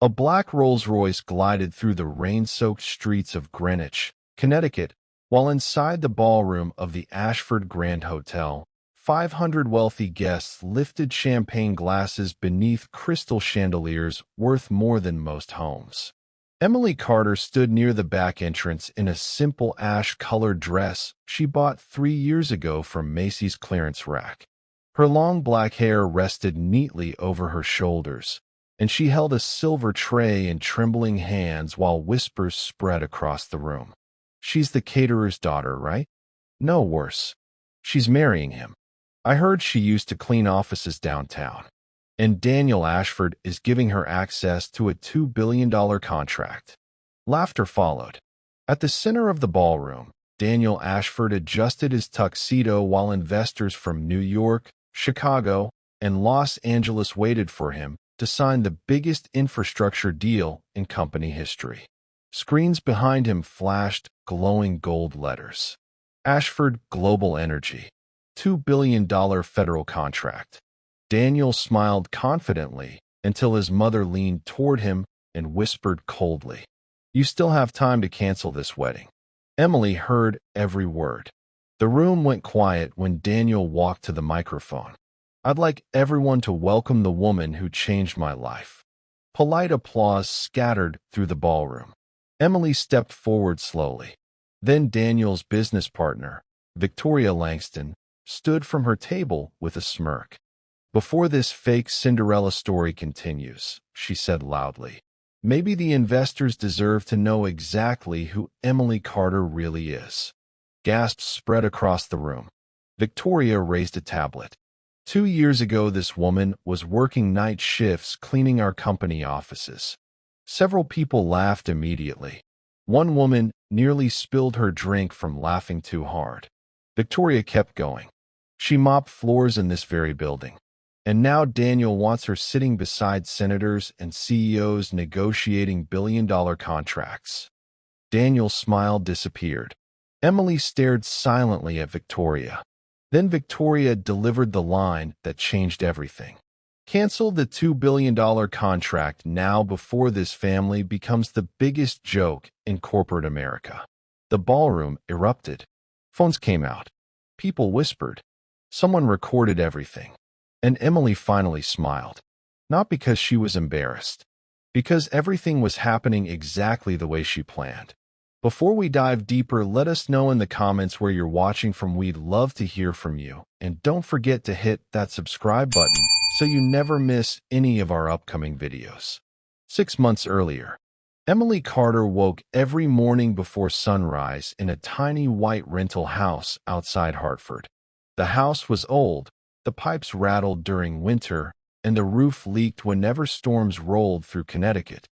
A black Rolls-Royce glided through the rain-soaked streets of Greenwich, Connecticut, while inside the ballroom of the Ashford Grand Hotel, 500 wealthy guests lifted champagne glasses beneath crystal chandeliers worth more than most homes. Emily Carter stood near the back entrance in a simple ash-colored dress she bought 3 years ago from Macy's clearance rack. Her long black hair rested neatly over her shoulders, and she held a silver tray in trembling hands while whispers spread across the room. "She's the caterer's daughter, right? No, worse. She's marrying him. I heard she used to clean offices downtown. And Daniel Ashford is giving her access to a $2 billion contract." Laughter followed. At the center of the ballroom, Daniel Ashford adjusted his tuxedo while investors from New York, Chicago, and Los Angeles waited for him to sign the biggest infrastructure deal in company history. Screens behind him flashed glowing gold letters. Ashford Global Energy, $2 billion federal contract. Daniel smiled confidently until his mother leaned toward him and whispered coldly, "You still have time to cancel this wedding." Emily heard every word. The room went quiet when Daniel walked to the microphone. "I'd like everyone to welcome the woman who changed my life." Polite applause scattered through the ballroom. Emily stepped forward slowly. Then Daniel's business partner, Victoria Langston, stood from her table with a smirk. "Before this fake Cinderella story continues," she said loudly, "maybe the investors deserve to know exactly who Emily Carter really is." Gasps spread across the room. Victoria raised a tablet. 2 years ago, this woman was working night shifts cleaning our company offices." Several people laughed immediately. One woman nearly spilled her drink from laughing too hard. Victoria kept going. "She mopped floors in this very building. And now Daniel wants her sitting beside senators and CEOs negotiating billion-dollar contracts." Daniel's smile disappeared. Emily stared silently at Victoria. Then Victoria delivered the line that changed everything. "Cancel the $2 billion contract now before this family becomes the biggest joke in corporate America." The ballroom erupted. Phones came out. People whispered. Someone recorded everything. And Emily finally smiled. Not because she was embarrassed, because everything was happening exactly the way she planned. Before we dive deeper, let us know in the comments where you're watching from. We'd love to hear from you. And don't forget to hit that subscribe button so you never miss any of our upcoming videos. 6 months earlier, Emily Carter woke every morning before sunrise in a tiny white rental house outside Hartford. The house was old. The pipes rattled during winter, and the roof leaked whenever storms rolled through Connecticut.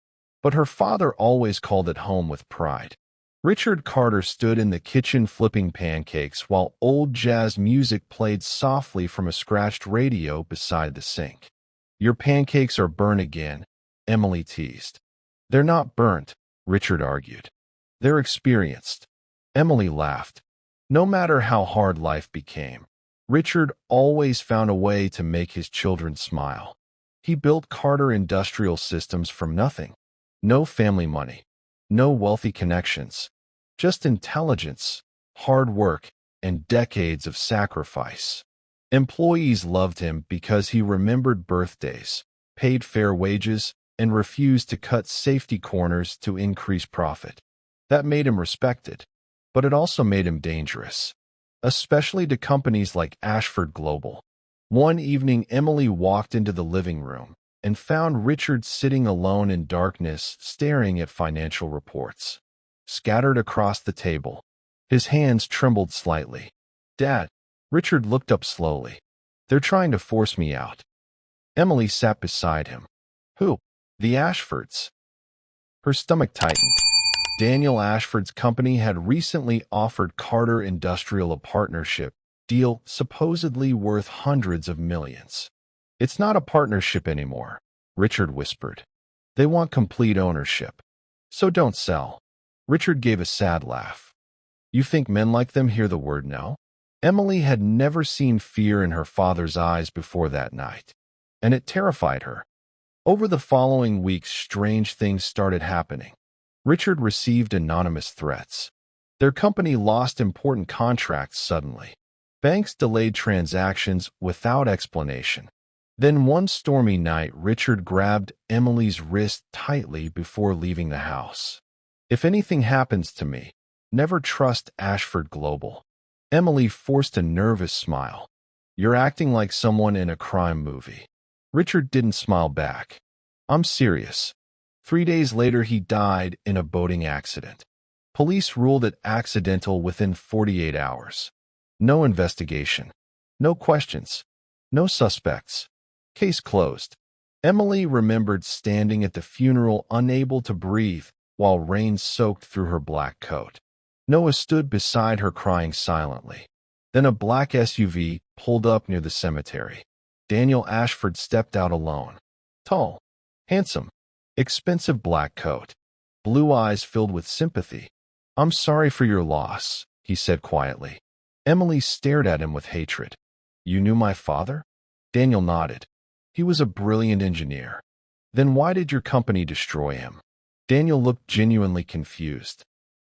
But her father always called it home with pride. Richard Carter stood in the kitchen flipping pancakes while old jazz music played softly from a scratched radio beside the sink. "Your pancakes are burnt again," Emily teased. "They're not burnt," Richard argued. "They're experienced." Emily laughed. No matter how hard life became, Richard always found a way to make his children smile. He built Carter Industrial Systems from nothing. No family money, no wealthy connections, just intelligence, hard work, and decades of sacrifice. Employees loved him because he remembered birthdays, paid fair wages, and refused to cut safety corners to increase profit. That made him respected, but it also made him dangerous, especially to companies like Ashford Global. One evening, Emily walked into the living room and found Richard sitting alone in darkness, staring at financial reports scattered across the table. His hands trembled slightly. "Dad," Richard looked up slowly. "They're trying to force me out." Emily sat beside him. "Who?" "The Ashfords." Her stomach tightened. Daniel Ashford's company had recently offered Carter Industrial a partnership deal supposedly worth hundreds of millions. "It's not a partnership anymore," Richard whispered. "They want complete ownership. So don't sell." Richard gave a sad laugh. "You think men like them hear the word no?" Emily had never seen fear in her father's eyes before that night, and it terrified her. Over the following weeks, strange things started happening. Richard received anonymous threats. Their company lost important contracts suddenly. Banks delayed transactions without explanation. Then one stormy night, Richard grabbed Emily's wrist tightly before leaving the house. "If anything happens to me, never trust Ashford Global." Emily forced a nervous smile. "You're acting like someone in a crime movie." Richard didn't smile back. "I'm serious." 3 days later, he died in a boating accident. Police ruled it accidental within 48 hours. No investigation. No questions. No suspects. Case closed. Emily remembered standing at the funeral, unable to breathe, while rain soaked through her black coat. Noah stood beside her, crying silently. Then a black SUV pulled up near the cemetery. Daniel Ashford stepped out alone. Tall, handsome, expensive black coat, blue eyes filled with sympathy. "I'm sorry for your loss," he said quietly. Emily stared at him with hatred. "You knew my father?" Daniel nodded. "He was a brilliant engineer." "Then why did your company destroy him?" Daniel looked genuinely confused.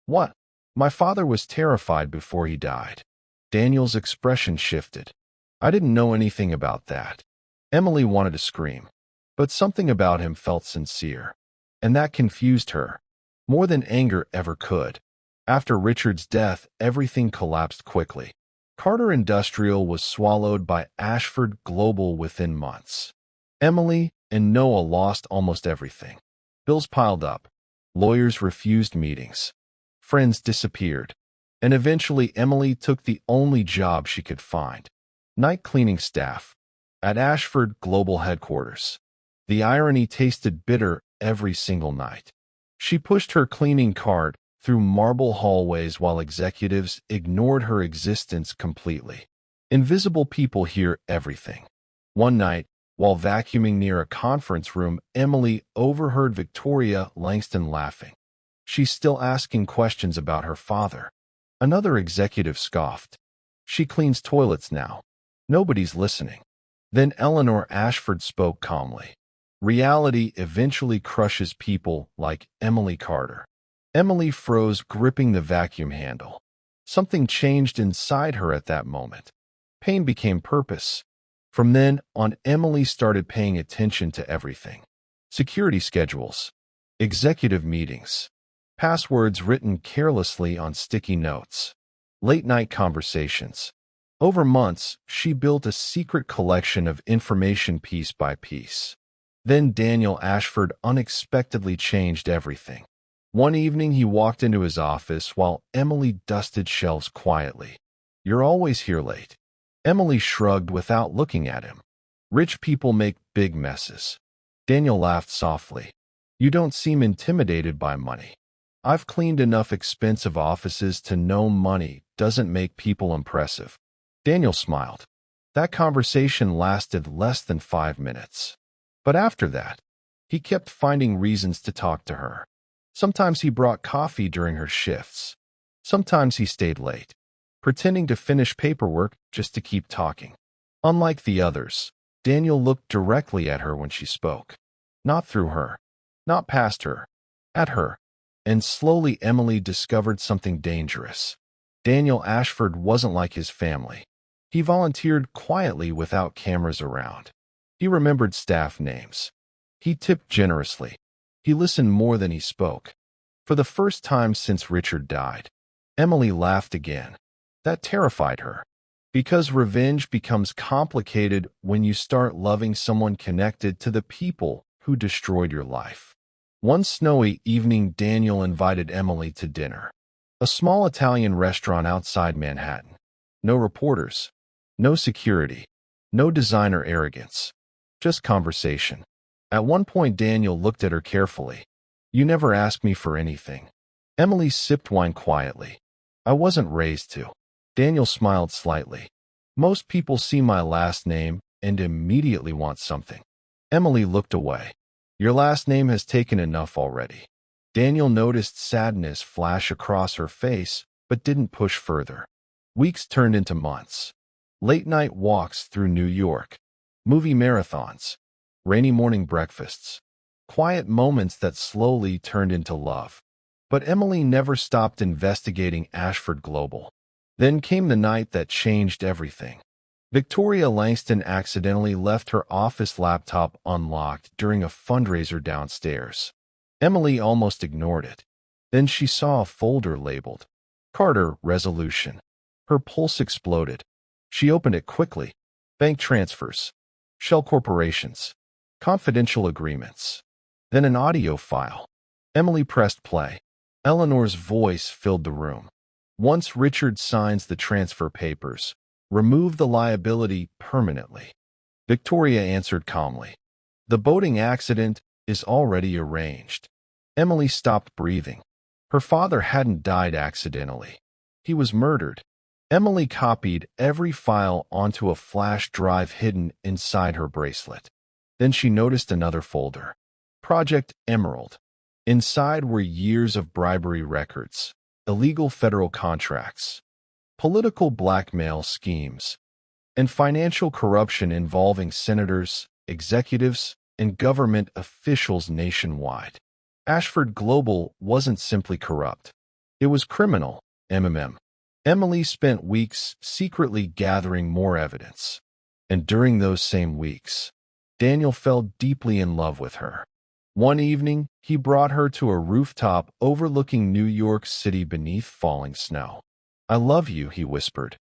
"What? My father was terrified before he died." Daniel's expression shifted. "I didn't know anything about that." Emily wanted to scream, but something about him felt sincere, and that confused her, more than anger ever could. After Richard's death, everything collapsed quickly. Carter Industrial was swallowed by Ashford Global within months. Emily and Noah lost almost everything. Bills piled up. Lawyers refused meetings. Friends disappeared. And eventually, Emily took the only job she could find: night cleaning staff at Ashford Global headquarters. The irony tasted bitter every single night. She pushed her cleaning cart through marble hallways while executives ignored her existence completely. Invisible people hear everything. One night, while vacuuming near a conference room, Emily overheard Victoria Langston laughing. "She's still asking questions about her father." Another executive scoffed. "She cleans toilets now. Nobody's listening." Then Eleanor Ashford spoke calmly. "Reality eventually crushes people like Emily Carter." Emily froze, gripping the vacuum handle. Something changed inside her at that moment. Pain became purpose. From then on, Emily started paying attention to everything. Security schedules, executive meetings, passwords written carelessly on sticky notes, late-night conversations. Over months, she built a secret collection of information piece by piece. Then Daniel Ashford unexpectedly changed everything. One evening, he walked into his office while Emily dusted shelves quietly. "You're always here late." Emily shrugged without looking at him. "Rich people make big messes." Daniel laughed softly. "You don't seem intimidated by money." "I've cleaned enough expensive offices to know money doesn't make people impressive." Daniel smiled. That conversation lasted less than 5 minutes. But after that, he kept finding reasons to talk to her. Sometimes he brought coffee during her shifts. Sometimes he stayed late, pretending to finish paperwork just to keep talking. Unlike the others, Daniel looked directly at her when she spoke. Not through her, not past her, at her. And slowly Emily discovered something dangerous. Daniel Ashford wasn't like his family. He volunteered quietly without cameras around. He remembered staff names. He tipped generously. He listened more than he spoke. For the first time since Richard died, Emily laughed again. That terrified her. Because revenge becomes complicated when you start loving someone connected to the people who destroyed your life. One snowy evening, Daniel invited Emily to dinner. A small Italian restaurant outside Manhattan. No reporters. No security. No designer arrogance. Just conversation. At one point, Daniel looked at her carefully. "You never ask me for anything." Emily sipped wine quietly. "I wasn't raised to." Daniel smiled slightly. "Most people see my last name and immediately want something." Emily looked away. "Your last name has taken enough already." Daniel noticed sadness flash across her face, but didn't push further. Weeks turned into months. Late-night walks through New York. Movie marathons. rainy morning breakfasts, quiet moments that slowly turned into love. But Emily never stopped investigating Ashford Global. Then came the night that changed everything. Victoria Langston accidentally left her office laptop unlocked during a fundraiser downstairs. Emily almost ignored it. Then she saw a folder labeled Carter Resolution. Her pulse exploded. She opened it quickly. Bank transfers, shell corporations, confidential agreements. Then an audio file. Emily pressed play. Eleanor's voice filled the room. Once Richard signs the transfer papers, remove the liability permanently. Victoria answered calmly. The boating accident is already arranged. Emily stopped breathing. Her father hadn't died accidentally. He was murdered. Emily copied every file onto a flash drive hidden inside her bracelet. Then she noticed another folder. Project Emerald. Inside were years of bribery records, illegal federal contracts, political blackmail schemes, and financial corruption involving senators, executives, and government officials nationwide. Ashford Global wasn't simply corrupt. It was criminal. Emily spent weeks secretly gathering more evidence. And during those same weeks, Daniel fell deeply in love with her. One evening, he brought her to a rooftop overlooking New York City beneath falling snow. "I love you," he whispered.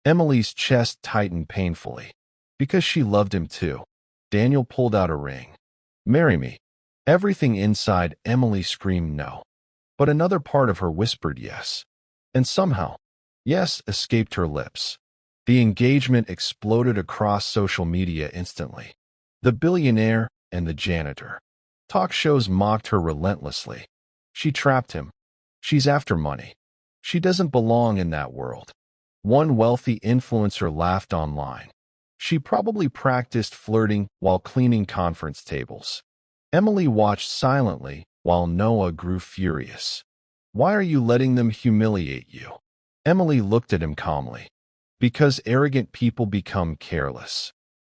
Emily's chest tightened painfully. Because she loved him too. Daniel pulled out a ring. "Marry me." Everything inside Emily screamed no. But another part of her whispered yes. And somehow, yes escaped her lips. The engagement exploded across social media instantly. The billionaire and the janitor. Talk shows mocked her relentlessly. She trapped him. She's after money. She doesn't belong in that world. One wealthy influencer laughed online. She probably practiced flirting while cleaning conference tables. Emily watched silently while Noah grew furious. "Why are you letting them humiliate you?" Emily looked at him calmly. "Because arrogant people become careless."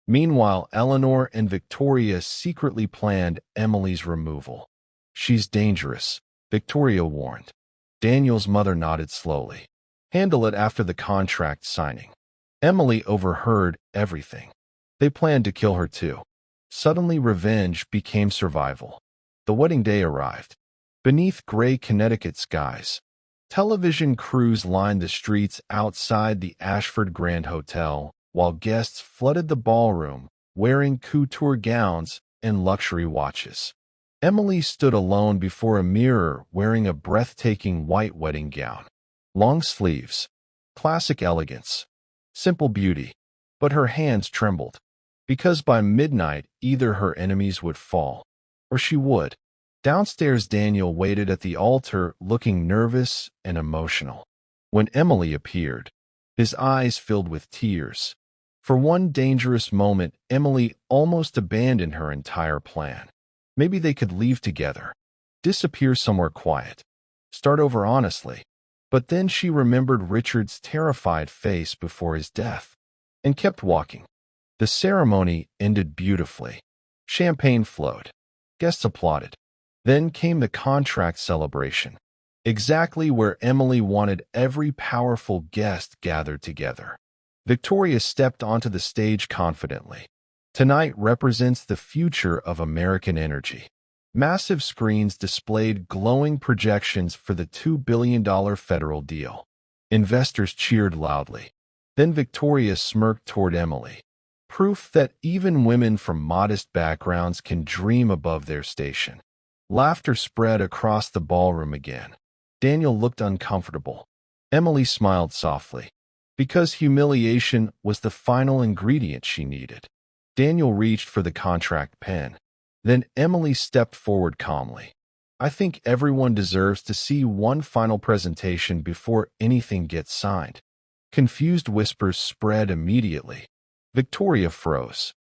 Meanwhile, Eleanor and Victoria secretly planned Emily's removal. "She's dangerous," Victoria warned. Daniel's mother nodded slowly. "Handle it after the contract signing." Emily overheard everything. They planned to kill her too. Suddenly, revenge became survival. The wedding day arrived. Beneath gray Connecticut skies, television crews lined the streets outside the Ashford Grand Hotel, while guests flooded the ballroom, wearing couture gowns and luxury watches. Emily stood alone before a mirror wearing a breathtaking white wedding gown. Long sleeves, classic elegance, simple beauty. But her hands trembled. Because by midnight, either her enemies would fall, or she would. Downstairs, Daniel waited at the altar, looking nervous and emotional. When Emily appeared, his eyes filled with tears. For one dangerous moment, Emily almost abandoned her entire plan. Maybe they could leave together, disappear somewhere quiet, start over honestly. But then she remembered Richard's terrified face before his death, and kept walking. The ceremony ended beautifully. Champagne flowed. Guests applauded. Then came the contract celebration, exactly where Emily wanted every powerful guest gathered together. Victoria stepped onto the stage confidently. Tonight represents the future of American energy. Massive screens displayed glowing projections for the $2 billion federal deal. Investors cheered loudly. Then Victoria smirked toward Emily. Proof that even women from modest backgrounds can dream above their station. Laughter spread across the ballroom again. Daniel looked uncomfortable. Emily smiled softly. Because humiliation was the final ingredient she needed. Daniel reached for the contract pen. Then Emily stepped forward calmly. "I think everyone deserves to see one final presentation before anything gets signed." Confused whispers spread immediately. Victoria froze.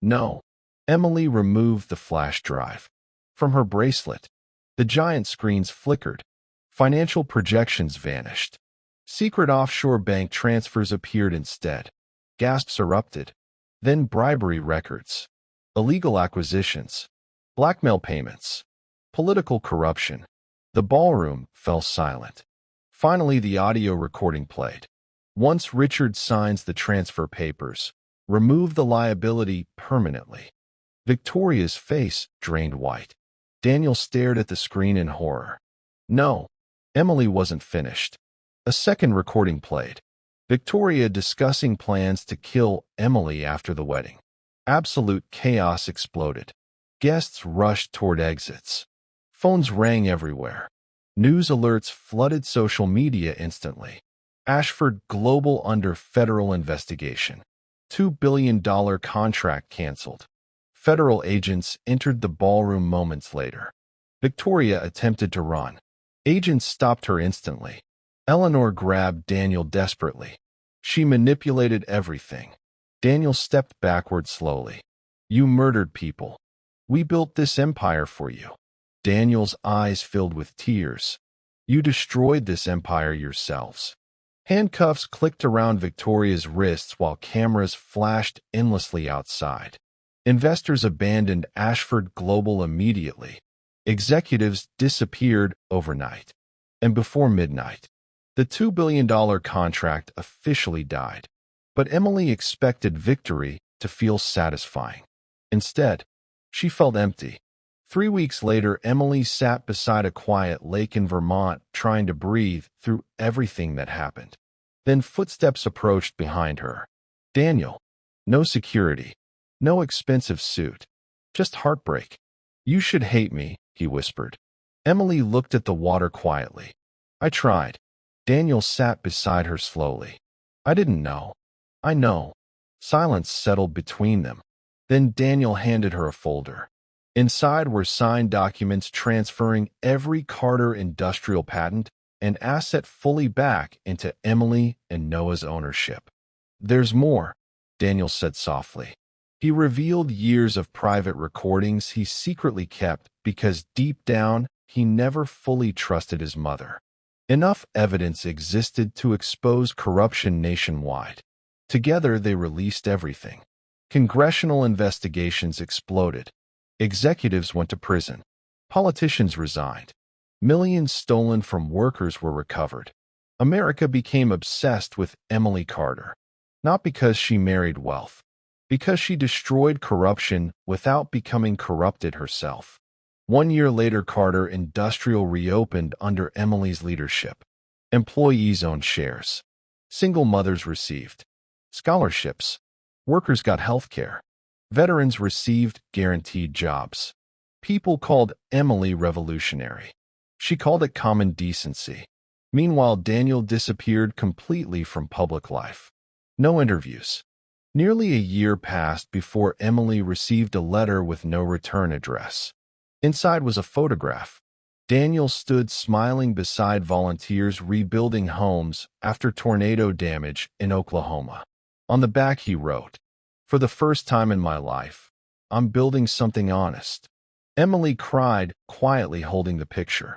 "No." Emily removed the flash drive. From her bracelet, the giant screens flickered. Financial projections vanished. Secret offshore bank transfers appeared instead. Gasps erupted. Then bribery records. illegal acquisitions, blackmail payments, political corruption. The ballroom fell silent. Finally, the audio recording played. Once Richard signs the transfer papers, remove the liability permanently. Victoria's face drained white. Daniel stared at the screen in horror. No, Emily wasn't finished. A second recording played. Victoria discussing plans to kill Emily after the wedding. Absolute chaos exploded. Guests rushed toward exits. Phones rang everywhere. News alerts flooded social media instantly. Ashford Global under federal investigation. $2 billion contract canceled. Federal agents entered the ballroom moments later. Victoria attempted to run. Agents stopped her instantly. Eleanor grabbed Daniel desperately. She manipulated everything. Daniel stepped backward slowly. You murdered people. We built this empire for you. Daniel's eyes filled with tears. You destroyed this empire yourselves. Handcuffs clicked around Victoria's wrists while cameras flashed endlessly outside. Investors abandoned Ashford Global immediately. Executives disappeared overnight. And before midnight, the $2 billion contract officially died. But Emily expected victory to feel satisfying. Instead, she felt empty. 3 weeks later, Emily sat beside a quiet lake in Vermont, trying to breathe through everything that happened. Then footsteps approached behind her. Daniel. No security. No expensive suit. Just heartbreak. You should hate me, he whispered. Emily looked at the water quietly. I tried. Daniel sat beside her slowly. I didn't know. I know. Silence settled between them. Then Daniel handed her a folder. Inside were signed documents transferring every Carter industrial patent and asset fully back into Emily and Noah's ownership. There's more, Daniel said softly. He revealed years of private recordings he secretly kept because deep down he never fully trusted his mother. Enough evidence existed to expose corruption nationwide. Together they released everything. Congressional investigations exploded. Executives went to prison. Politicians resigned. Millions stolen from workers were recovered. America became obsessed with Emily Carter. Not because she married wealth. Because she destroyed corruption without becoming corrupted herself. 1 year later, Carter Industrial reopened under Emily's leadership. Employees owned shares. Single mothers received scholarships. Workers got health care. Veterans received guaranteed jobs. People called Emily revolutionary. She called it common decency. Meanwhile, Daniel disappeared completely from public life. No interviews. Nearly a year passed before Emily received a letter with no return address. Inside was a photograph. Daniel stood smiling beside volunteers rebuilding homes after tornado damage in Oklahoma. On the back he wrote, "For the first time in my life, I'm building something honest." Emily cried, quietly holding the picture.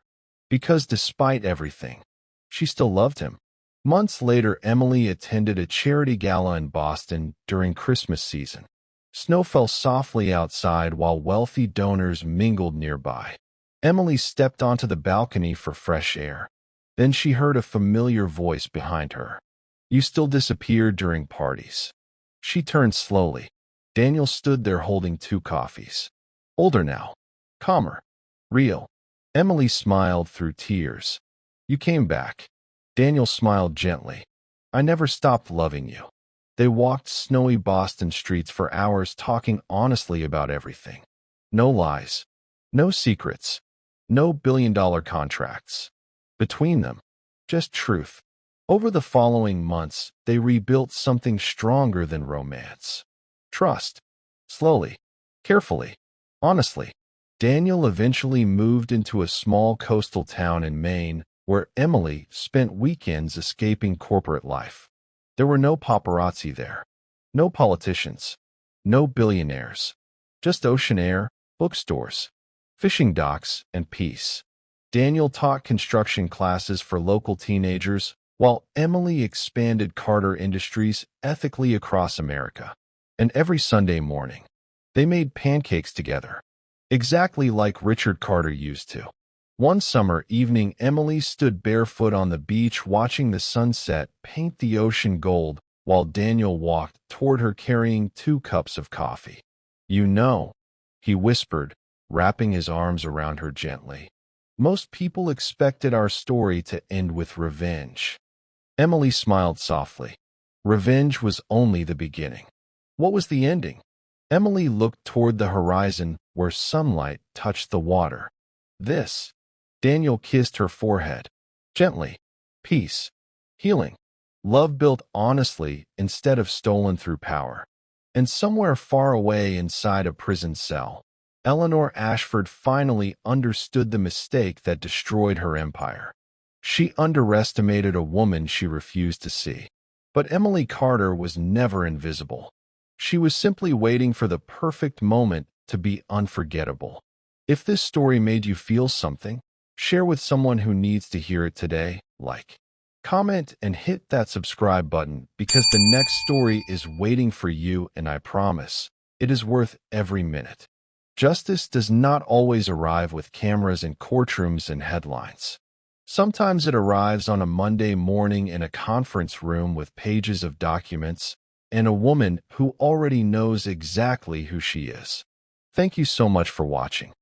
Because despite everything, she still loved him. Months later, Emily attended a charity gala in Boston during Christmas season. Snow fell softly outside while wealthy donors mingled nearby. Emily stepped onto the balcony for fresh air. Then she heard a familiar voice behind her. You still disappear during parties. She turned slowly. Daniel stood there holding 2 coffees. Older now. Calmer. Real. Emily smiled through tears. You came back. Daniel smiled gently. I never stopped loving you. They walked snowy Boston streets for hours talking honestly about everything. No lies. No secrets. No billion-dollar contracts. Between them, just truth. Over the following months, they rebuilt something stronger than romance. Trust. Slowly. Carefully. Honestly. Daniel eventually moved into a small coastal town in Maine, where Emily spent weekends escaping corporate life. There were no paparazzi there. No politicians. No billionaires. Just ocean air, bookstores, fishing docks, and peace. Daniel taught construction classes for local teenagers, while Emily expanded Carter Industries ethically across America. And every Sunday morning, They made pancakes together, exactly like Richard Carter used to. One summer evening, Emily stood barefoot on the beach watching the sunset paint the ocean gold while Daniel walked toward her carrying 2 cups of coffee. "You know," he whispered, wrapping his arms around her gently. "Most people expected our story to end with revenge." Emily smiled softly. Revenge was only the beginning. What was the ending? Emily looked toward the horizon where sunlight touched the water. This. Daniel kissed her forehead. Gently. Peace. Healing. Love built honestly instead of stolen through power. And somewhere far away inside a prison cell, Eleanor Ashford finally understood the mistake that destroyed her empire. She underestimated a woman she refused to see. But Emily Carter was never invisible. She was simply waiting for the perfect moment to be unforgettable. If this story made you feel something, share with someone who needs to hear it today. Like, comment, and hit that subscribe button because the next story is waiting for you, and I promise, it is worth every minute. Justice does not always arrive with cameras and courtrooms and headlines. Sometimes it arrives on a Monday morning in a conference room with pages of documents and a woman who already knows exactly who she is. Thank you so much for watching.